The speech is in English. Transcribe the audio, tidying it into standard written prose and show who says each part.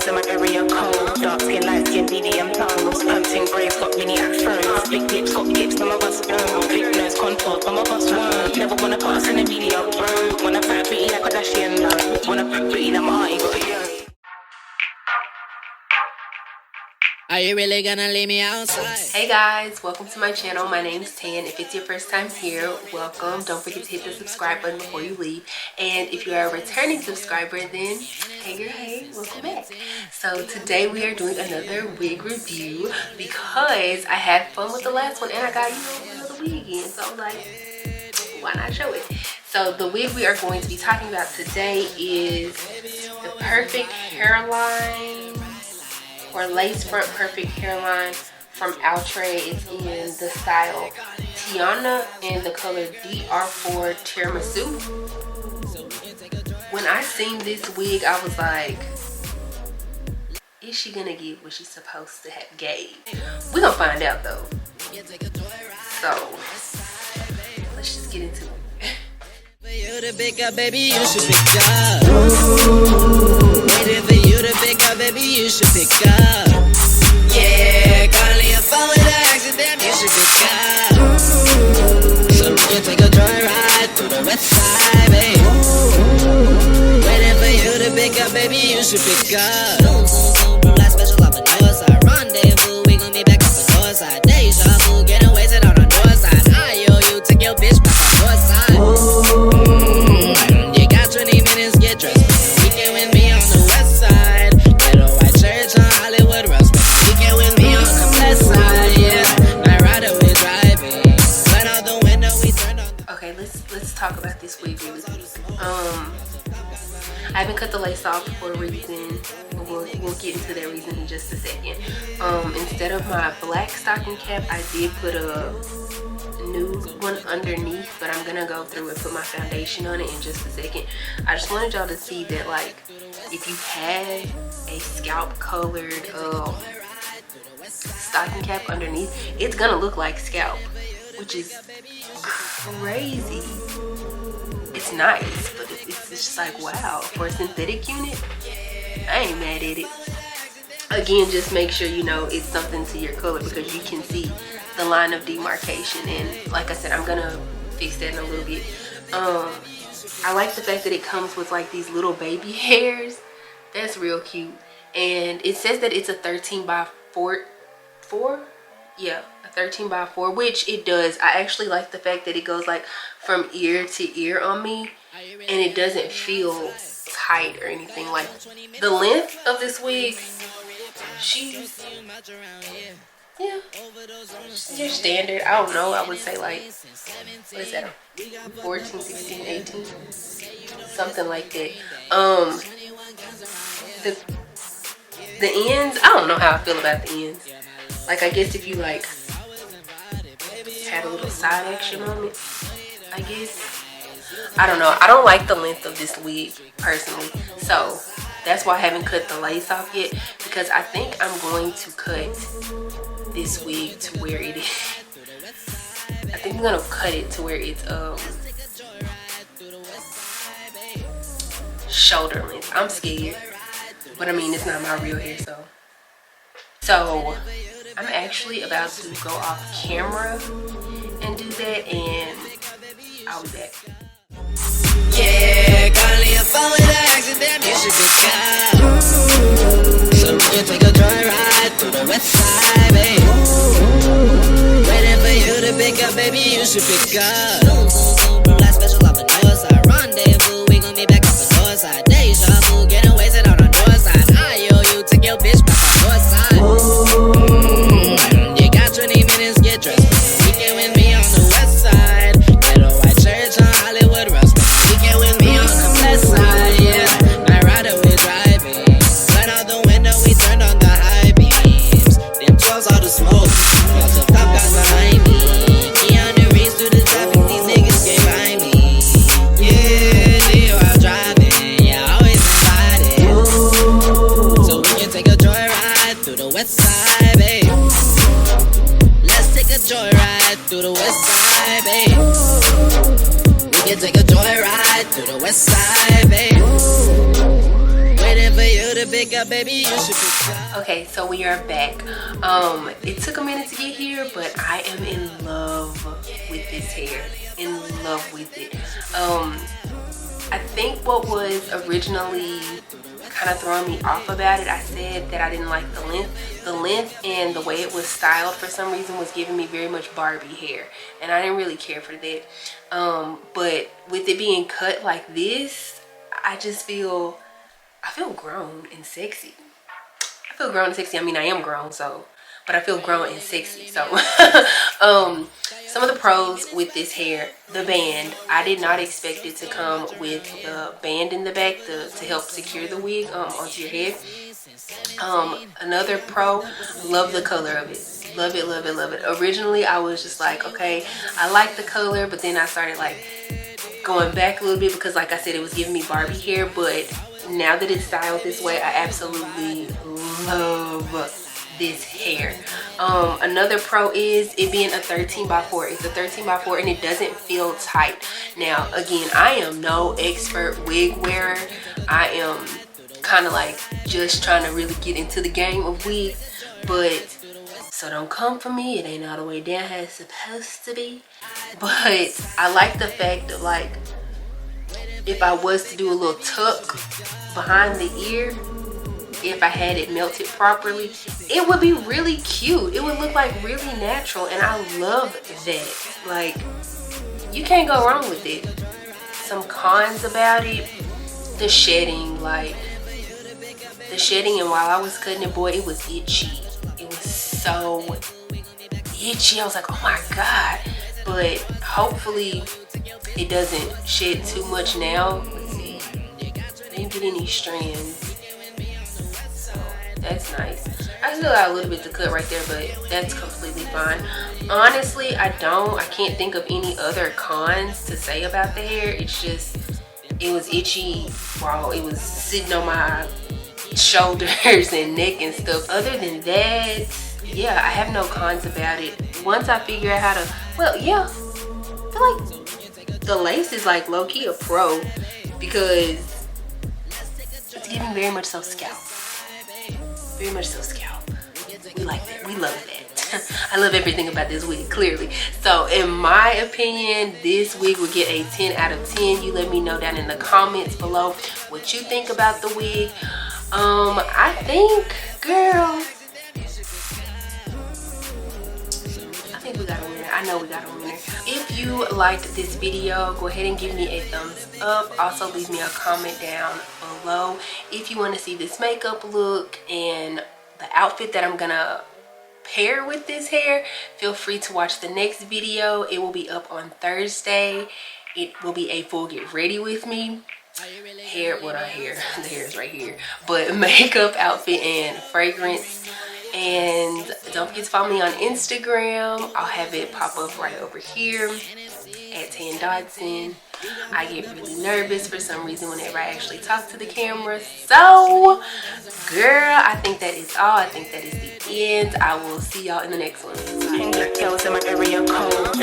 Speaker 1: in my area cold. Dark skin, light skin, medium tones. Pumping braids, got mini afros. Big lips, got hips, some of us don't. Big nose, contour, some of us won't. Never wanna put us in the media, bro. Wanna fat pretty like Kardashian, no. Wanna fat pretty like my auntie, got a young.
Speaker 2: Are you really gonna leave me outside?
Speaker 3: Hey guys, welcome to my channel. My name is Tan. If it's your first time here, welcome. Don't forget to hit the subscribe button before you leave. And if you are a returning subscriber, then hey, welcome back. So today we are doing another wig review because I had fun with the last one and I got another wig again. So I'm like, why not show it? So the wig we are going to be talking about today is the Perfect Hairline or lace front perfect hairline from Outre. It's in the style Tianna and the color DR4 Tiramisu. When I seen this wig, I was like, is she gonna get what she's supposed to have gave? We're gonna find out though. So let's just get into it.
Speaker 2: For you to pick up, baby, you should pick up. Waiting for you to pick up, baby, you should pick up. Yeah, calling your phone with an accident, you should pick up. So we can take a joyride through the west side, baby. Waiting for you to pick up, baby, you should pick up. Zoom, zoom, zoom, from that special off the north side. Rendezvous, we gon' be back off the north side. Deja vu, getting wasted on the north side. I owe you, take your bitch back on north side. You got 20 minutes, get dressed. Weekend with me on the west side. Get a white church on Hollywood Roast. Weekend with me on the west side, yeah. Night rider, we driving. Let out the window, we turn on.
Speaker 3: Okay, let's talk about this wig really quick. I haven't cut the lace off for a reason. We'll get into that reason in just a second. Instead of my black stocking cap, I did put a new one underneath, but I'm gonna go through and put my foundation on it in just a second. I just wanted y'all to see that, like, if you have a scalp colored stocking cap underneath, it's gonna look like scalp, which is crazy. It's nice, but it's just like, wow, for a synthetic unit, I ain't mad at it. Again, just make sure you know it's something to your color because you can see the line of demarcation, and like I said, I'm gonna fix that in a little bit. I like the fact that it comes with like these little baby hairs. That's real cute. And it says that it's a 13 by 4, yeah, a 13 by 4, which it does. I actually like the fact that it goes like from ear to ear on me, and it doesn't feel tight or anything. Like the length of this wig, yeah, your standard. I don't know, I would say like, what is that, 14, 16, 18, something like that. The ends, I don't know how I feel about the ends. Like, I guess if you like had a little side action on it, I guess. I don't know. I don't like the length of this wig personally, so that's why I haven't cut the lace off yet, because I think I'm going to cut this wig to where it is. I think I'm gonna cut it to where it's shoulder length. I'm scared, but I mean, it's not my real hair, so I'm actually about to go off camera and do that, and I'll be back.
Speaker 2: Yeah, calling your phone with an accident, you should pick up. So we can take a joyride through the west side, baby. Waiting for you to pick up, baby, you should pick up. Zoom, zoom, zoom, from that special off the north side. Rendezvous, we gon' be back off the north side. Deja vu, getting wasted on the north side. I owe you, take your bitch back on north side. You got 20 minutes, get dressed. Weekend with me on the west side. Get a white church on Hollywood Roast. Weekend with me on the west side, yeah. Night rider, we driving. Let out the window, we turned on the high beams. Them 12s all the smoke. Got the top guys behind me. Keanu Reeves through the traffic, these niggas can't find me. Yeah, they are driving. Yeah, always invited. So we can take a joyride through the west side, babe. Let's take a joyride through the west side, babe. We can take a joyride through the west side, babe. Waiting for you with a big up, baby, you should be.
Speaker 3: Okay, so we are back. It took a minute to get here, but I am in love with this hair. In love with it. I think what was originally kind of throwing me off about it, I said that I didn't like the length. The length and the way it was styled for some reason was giving me very much Barbie hair, and I didn't really care for that. But with it being cut like this, I feel grown and sexy. I feel grown and sexy. I mean, I am grown, so, but I feel grown and sexy. So some of the pros with this hair: the band. I did not expect it to come with the band in the back to help secure the wig onto your head. Another pro, love the color of it. Love it, love it, love it. Originally I was just like, okay, I like the color, but then I started like going back a little bit because, like I said, it was giving me Barbie hair. But now that it's styled this way, I absolutely love this hair. Another pro is it being a 13x4. It's a 13x4 and it doesn't feel tight. Now again, I am no expert wig wearer. I am kind of like just trying to really get into the game of wigs, but so don't come for me, it ain't all the way down how it's supposed to be. But I like the fact that, like, if I was to do a little tuck behind the ear, if I had it melted properly, it would be really cute. It would look like really natural, and I love that. Like, you can't go wrong with it. Some cons about it: the shedding. Like, the shedding, and while I was cutting it, boy, it was itchy. It was so itchy. I was like, oh my god. But hopefully it doesn't shed too much now. Let's see, I didn't get any strands, so that's nice. I still got a little bit to cut right there, but that's completely fine. Honestly, I can't think of any other cons to say about the hair. It's just, it was itchy while it was sitting on my shoulders and neck and stuff. Other than that, yeah, I have no cons about it. Once I figure out how to, well, yeah, I feel like the lace is like low-key a pro because it's giving very much so scalp. Very much so scalp. We like that. We love that. I love everything about this wig, clearly. So in my opinion, this wig will get a 10 out of 10. You let me know down in the comments below what you think about the wig. I think, girl, I think we got a winner. I know we got a winner. If you liked this video, go ahead and give me a thumbs up. Also, leave me a comment down below if you want to see this makeup look and the outfit that I'm gonna pair with this hair. Feel free to watch the next video. It will be up on Thursday. It will be a full get ready with me. Hair, well, not hair, the hair is right here, but makeup, outfit, and fragrance. And don't forget to follow me on Instagram. I'll have it pop up right over here at Tan Dodson. I get really nervous for some reason whenever I actually talk to the camera. So, girl, I think that is all. I think that is the end. I will see y'all in the next one.
Speaker 1: Black girls in my area code.